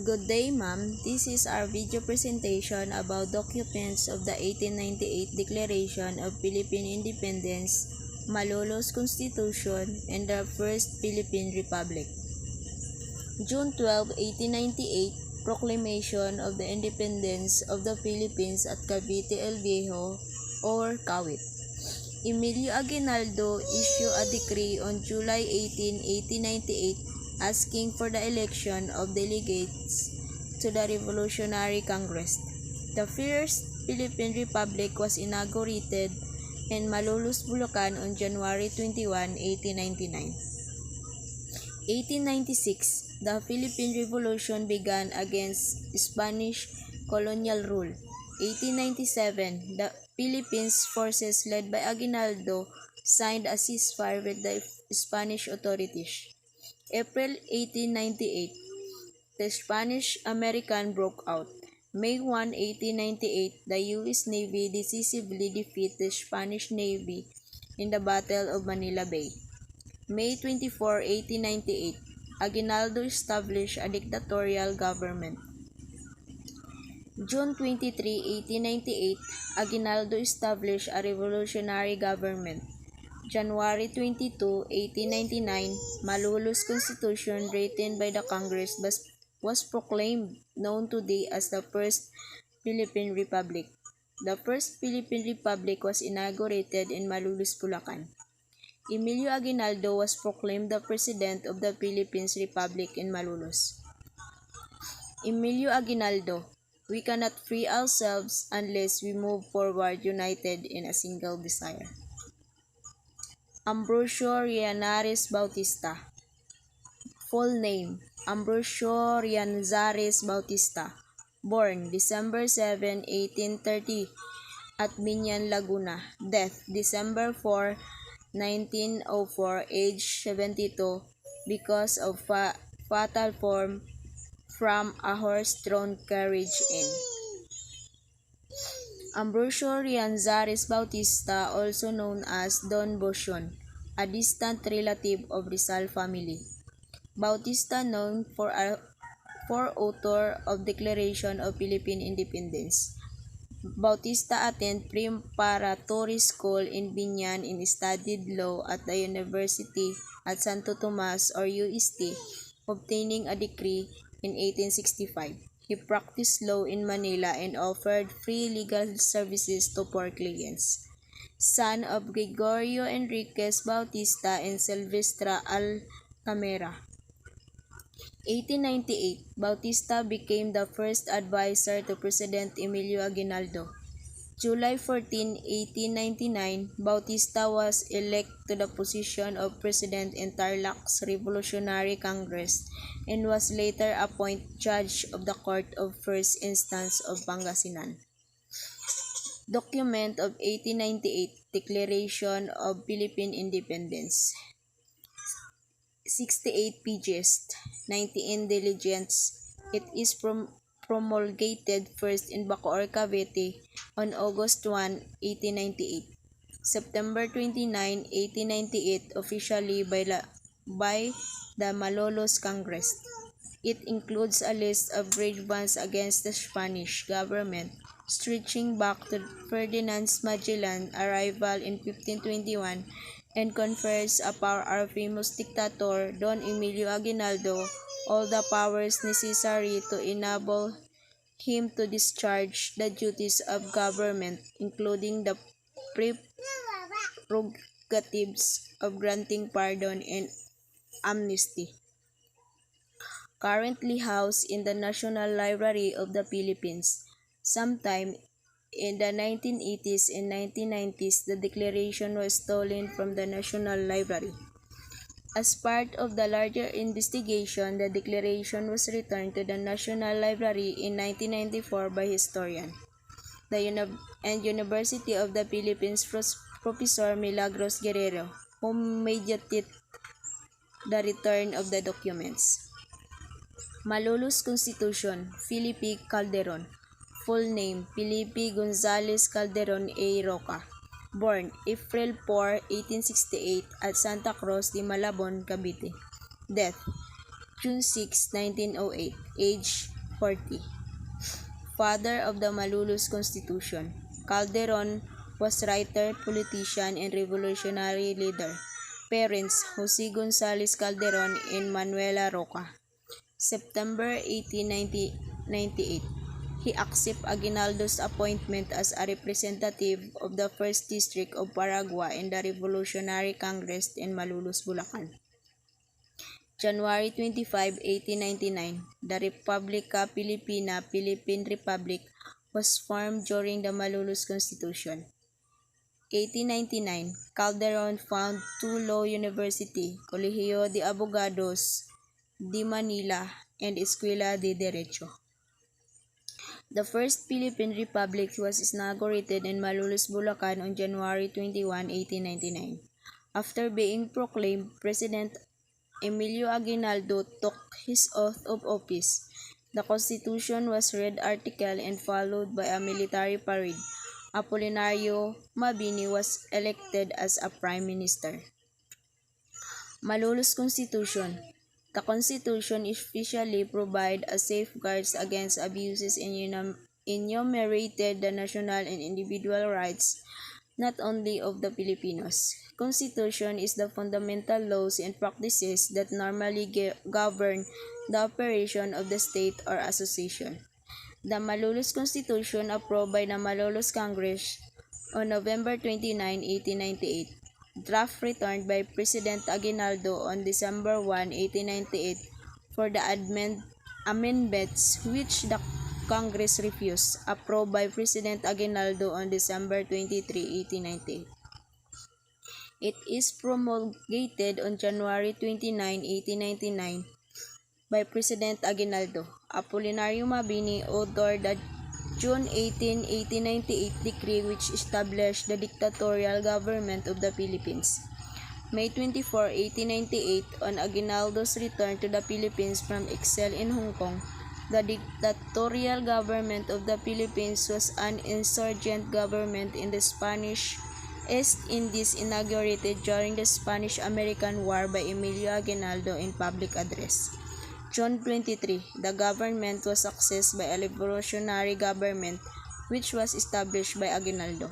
Good day, ma'am. This is our video presentation about documents of the 1898 Declaration of Philippine Independence, Malolos Constitution, and the First Philippine Republic. June 12, 1898, Proclamation of the Independence of the Philippines at Cavite El Viejo or Kawit. Emilio Aguinaldo issued a decree on July 18, 1898 asking for the election of delegates to the Revolutionary Congress. The First Philippine Republic was inaugurated in Malolos, Bulacan on January 21, 1899. 1896, the Philippine Revolution began against Spanish colonial rule. 1897, the Philippines forces led by Aguinaldo signed a ceasefire with the Spanish authorities. April 1898, the Spanish-American broke out. May 1, 1898, the U.S. Navy decisively defeated the Spanish Navy in the Battle of Manila Bay. May 24, 1898, Aguinaldo established a dictatorial government. June 23, 1898, Aguinaldo established a revolutionary government. January 22, 1899, Malolos Constitution written by the Congress was proclaimed, known today as the First Philippine Republic. The First Philippine Republic was inaugurated in Malolos, Bulacan. Emilio Aguinaldo was proclaimed the President of the Philippines Republic in Malolos. Emilio Aguinaldo, we cannot free ourselves unless we move forward united in a single desire. Ambrosio Rianares Bautista. Full name: Ambrosio Rianares Bautista. Born December 7, 1830 at Binyan, Laguna. Death December 4, 1904, age 72, because of fatal form from a horse-drawn carriage in. Ambrosio Rianares Bautista, also known as Don Bosyon, a distant relative of Rizal family. Bautista known for author of Declaration of Philippine Independence. Bautista attended preparatory school in Binyan and studied law at the University at Santo Tomas or UST, obtaining a degree in 1865. He practiced law in Manila and offered free legal services to poor clients. Son of Gregorio Enriquez Bautista and Silvestra Altamira. 1898, Bautista became the first advisor to President Emilio Aguinaldo. July 14, 1899, Bautista was elected to the position of President in Tarlac's Revolutionary Congress and was later appointed Judge of the Court of First Instance of Pangasinan. Document of 1898, Declaration of Philippine Independence. 68 pages, 19 diligence. It is promulgated first in Bacoor, Cavite on August 1, 1898. September 29, 1898, officially by the Malolos Congress. It includes a list of grievances against the Spanish government, stretching back to Ferdinand Magellan's arrival in 1521, and confers upon our famous dictator, Don Emilio Aguinaldo, all the powers necessary to enable him to discharge the duties of government, including the prerogatives of granting pardon and amnesty. Currently housed in the National Library of the Philippines. Sometime in the 1980s and 1990s, the declaration was stolen from the National Library. As part of the larger investigation, the declaration was returned to the National Library in 1994 by historian and University of the Philippines Professor Milagros Guerrero, who mediated the return of the documents. Malolos Constitution, Felipe Calderon. Full name: Felipe Gonzales Calderon A. Roca. Born April 4, 1868 at Santa Cruz de Malabon, Cavite. Death June 6, 1908, age 40. Father of the Malolos Constitution. Calderon was writer, politician, and revolutionary leader. Parents, Jose Gonzalez Calderon and Manuela Roca. September 18, 1998. He accepted Aguinaldo's appointment as a representative of the 1st District of Paragua in the Revolutionary Congress in Malolos, Bulacan. January 25, 1899, the Republica Filipina, Philippine Republic, was formed during the Malolos Constitution. 1899, Calderon founded two law universities, Colegio de Abogados de Manila and Escuela de Derecho. The first Philippine Republic was inaugurated in Malolos, Bulacan on January 21, 1899. After being proclaimed President, Emilio Aguinaldo took his oath of office. The Constitution was read article and followed by a military parade. Apolinario Mabini was elected as a prime minister. Malolos Constitution. The Constitution officially provides safeguards against abuses and enumerated the national and individual rights not only of the Filipinos. Constitution is the fundamental laws and practices that normally govern the operation of the state or association. The Malolos Constitution approved by the Malolos Congress on November 29, 1898. Draft returned by President Aguinaldo on December 1, 1898 for the amendments which the Congress refused, approved by President Aguinaldo on December 23, 1898. It is promulgated on January 29, 1899 by President Aguinaldo. Apolinario Mabini authored the June 18, 1898 decree which established the dictatorial government of the Philippines. May 24, 1898, on Aguinaldo's return to the Philippines from exile in Hong Kong, the dictatorial government of the Philippines was an insurgent government in the Spanish East Indies inaugurated during the Spanish-American War by Emilio Aguinaldo in public address. June 23, the government was succeeded by a revolutionary government which was established by Aguinaldo.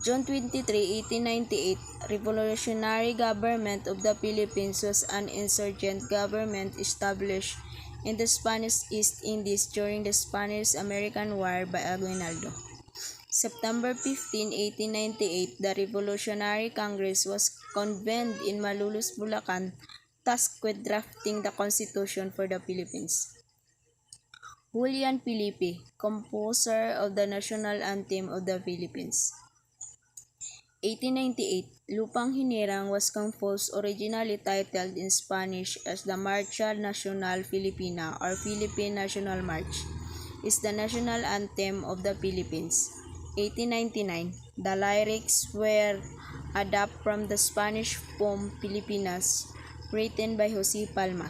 June 23, 1898, revolutionary government of the Philippines was an insurgent government established in the Spanish East Indies during the Spanish-American War by Aguinaldo. September 15, 1898, the Revolutionary Congress was convened in Malolos, Bulacan, tasked with drafting the Constitution for the Philippines. Julian Felipe, composer of the national anthem of the Philippines. 1898, Lupang Hinirang was composed originally titled in Spanish as the Marcha Nacional Filipina or Philippine National March, is the national anthem of the Philippines. 1899, the lyrics were adapted from the Spanish poem Filipinas, written by Jose Palma.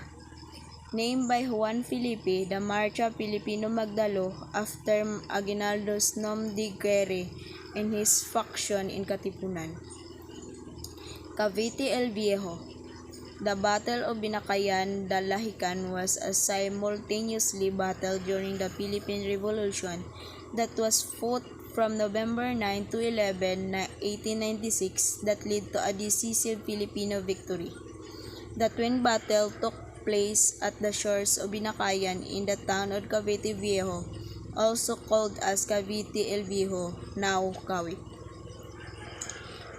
Named by Juan Felipe, the Marcha Filipino Magdalo after Aguinaldo's nom de guerre and his faction in Katipunan. Cavite el Viejo. The Battle of Binakayan, Dalahican was a simultaneously battle during the Philippine Revolution that was fought from November 9 to 11, 1896 that led to a decisive Filipino victory. The twin battle took place at the shores of Binakayan in the town of Cavite Viejo, also called as Cavite el Viejo, now Kawit.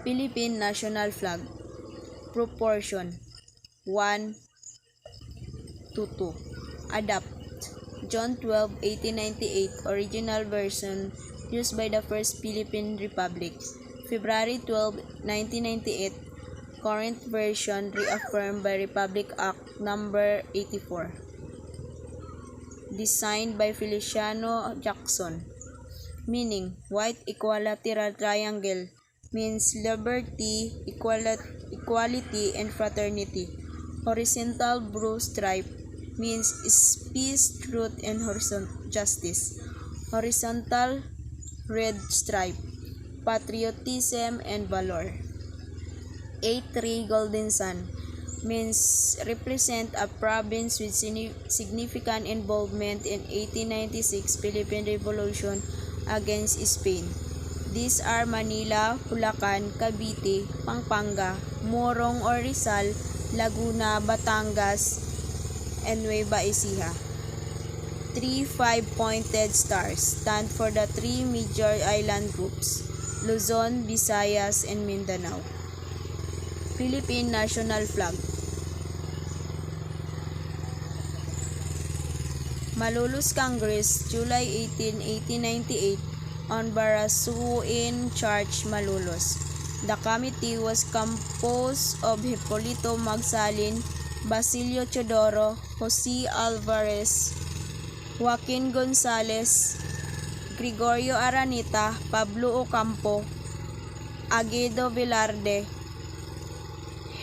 Philippine National Flag. Proportion 1:2. Adapt. June 12, 1898, original version used by the First Philippine Republic. February 12, 1998, current version reaffirmed by Republic Act No. 84. Designed by Feliciano Jackson. Meaning, white equilateral triangle means liberty, equality, and fraternity. Horizontal blue stripe means peace, truth, and justice. Horizontal red stripe, patriotism and valor. 8-3 golden sun means represent a province with significant involvement in 1896 Philippine Revolution against Spain. These are Manila, Bulacan, Cavite, Pampanga, Morong or Rizal, Laguna, Batangas, and Nueva Ecija. Three five-pointed stars stand for the three major island groups, Luzon, Visayas, and Mindanao. Philippine National Flag. Malolos Congress, July 18, 1898, on Barasuin Church, Malolos. The committee was composed of Hipolito Magsalin, Basilio Teodoro, Jose Alvarez, Joaquin Gonzalez, Gregorio Aranita, Pablo Ocampo, Aguedo Velarde,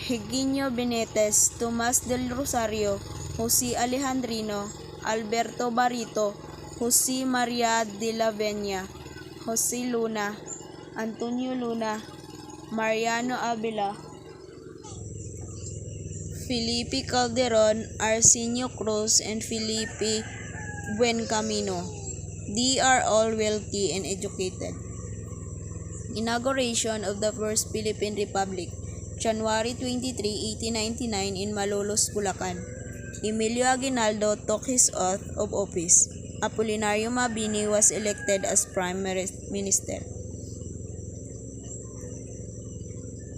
Higinio Benitez, Tomas del Rosario, Jose Alejandrino, Alberto Barito, Jose Maria de la Venia, Jose Luna, Antonio Luna, Mariano Avila, Felipe Calderon, Arsenio Cruz, and Felipe Buencamino. They are all wealthy and educated. Inauguration of the First Philippine Republic, January 23, 1899 in Malolos, Bulacan. Emilio Aguinaldo took his oath of office. Apolinario Mabini was elected as Prime Minister.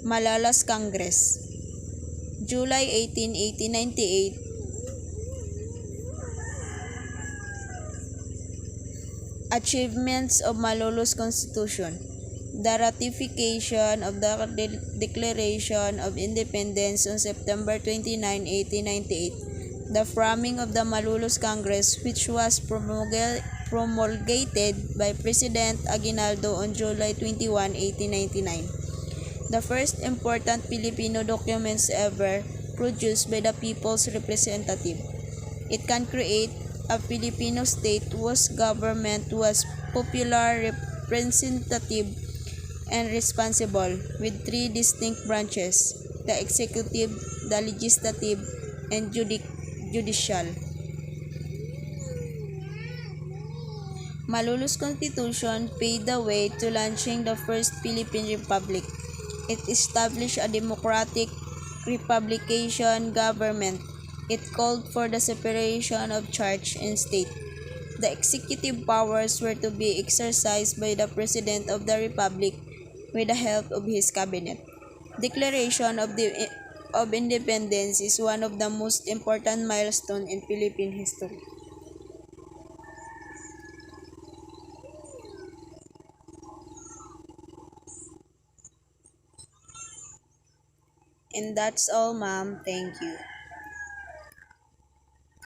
Malolos Congress, July 18, 1898. Achievements of Malolos Constitution. The ratification of the Declaration of Independence on September 29, 1898. The framing of the Malolos Congress, which was promulgated by President Aguinaldo on July 21, 1899. The first important Filipino documents ever produced by the people's representative. It can create a Filipino state whose government was popular, representative, and responsible, with three distinct branches: the executive, the legislative, and judicial. Malolos Constitution paved the way to launching the first Philippine Republic. It established a democratic republican government. It called for the separation of church and state. The executive powers were to be exercised by the President of the Republic with the help of his cabinet. Declaration of Independence is one of the most important milestones in Philippine history. And that's all, ma'am. Thank you.